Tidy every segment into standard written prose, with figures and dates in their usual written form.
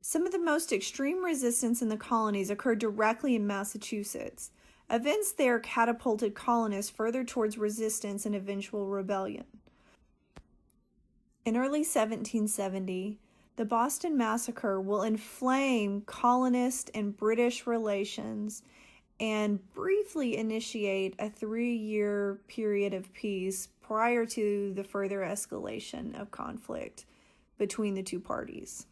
Some of the most extreme resistance in the colonies occurred directly in Massachusetts. Events there catapulted colonists further towards resistance and eventual rebellion. In early 1770, the Boston Massacre will inflame colonist and British relations and briefly initiate a 3-year period of peace prior to the further escalation of conflict between the two parties.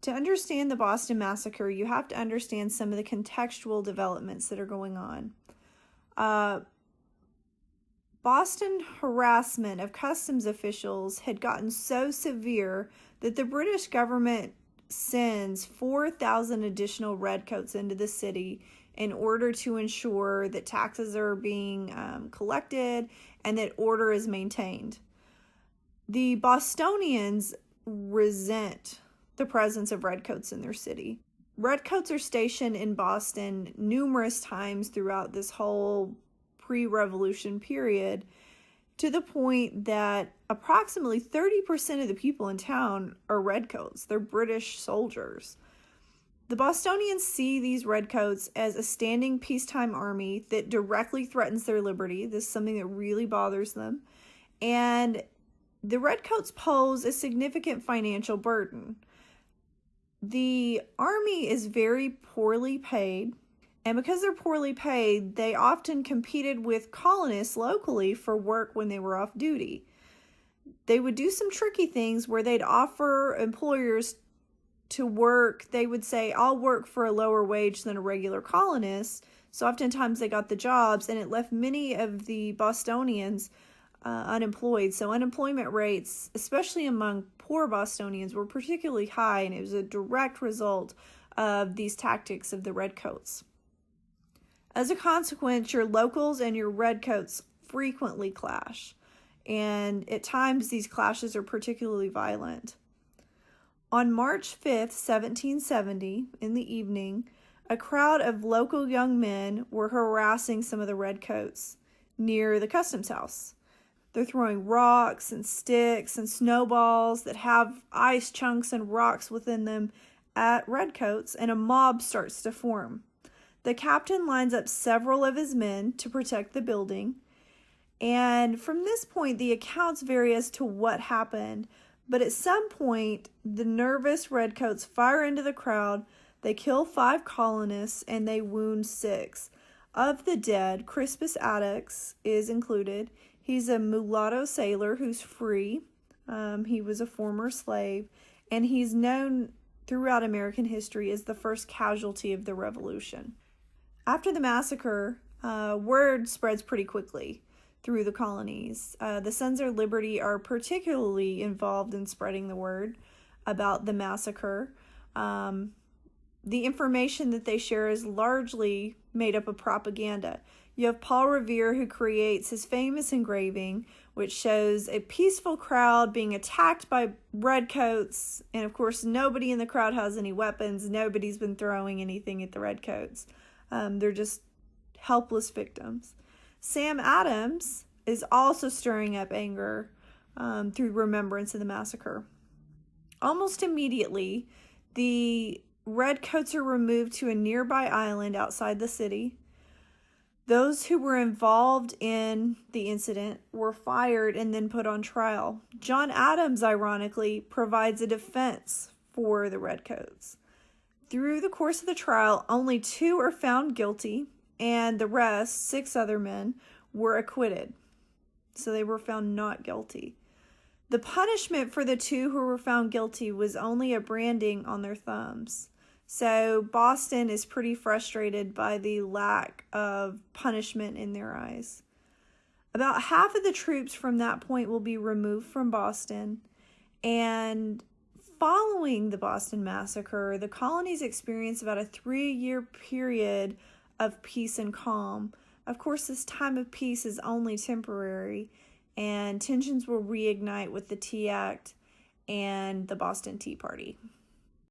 To understand the Boston Massacre, you have to understand some of the contextual developments that are going on. Boston harassment of customs officials had gotten so severe that the British government sends 4,000 additional redcoats into the city in order to ensure that taxes are being collected and that order is maintained. The Bostonians resent the presence of redcoats in their city. Redcoats are stationed in Boston numerous times throughout this whole pre-revolution period, to the point that approximately 30% of the people in town are redcoats. They're British soldiers. The Bostonians see these redcoats as a standing peacetime army that directly threatens their liberty. This is something that really bothers them. And the redcoats pose a significant financial burden. The army is very poorly paid, and because they're poorly paid, they often competed with colonists locally for work when they were off duty. They would do some tricky things where they'd offer employers to work. They would say, I'll work for a lower wage than a regular colonist. So oftentimes they got the jobs, and it left many of the Bostonians unemployed. So unemployment rates, especially among poor Bostonians, were particularly high, and it was a direct result of these tactics of the redcoats. As a consequence, your locals and your redcoats frequently clash, and at times these clashes are particularly violent. On March 5th, 1770, in the evening, a crowd of local young men were harassing some of the redcoats near the customs house. They're throwing rocks and sticks and snowballs that have ice chunks and rocks within them at redcoats, and a mob starts to form. The captain lines up several of his men to protect the building, and from this point, the accounts vary as to what happened, but at some point, the nervous redcoats fire into the crowd. They kill 5 colonists, and they wound 6. Of the dead, Crispus Attucks is included. He's a mulatto sailor who's free. He was a former slave, and he's known throughout American history as the first casualty of the Revolution. After the massacre, word spreads pretty quickly through the colonies. The Sons of Liberty are particularly involved in spreading the word about the massacre. The information that they share is largely made up of propaganda. You have Paul Revere, who creates his famous engraving, which shows a peaceful crowd being attacked by redcoats, and of course nobody in the crowd has any weapons. Nobody's been throwing anything at the redcoats. They're just helpless victims. Sam Adams is also stirring up anger through remembrance of the massacre. Almost immediately, the redcoats are removed to a nearby island outside the city. Those who were involved in the incident were fired and then put on trial. John Adams, ironically, provides a defense for the redcoats. Through the course of the trial, only 2 are found guilty, and the rest, 6 other men, were acquitted. So they were found not guilty. The punishment for the 2 who were found guilty was only a branding on their thumbs. So Boston is pretty frustrated by the lack of punishment in their eyes. About half of the troops from that point will be removed from Boston, and following the Boston Massacre, the colonies experienced about a 3-year period of peace and calm. Of course, this time of peace is only temporary, and tensions will reignite with the Tea Act and the Boston Tea Party.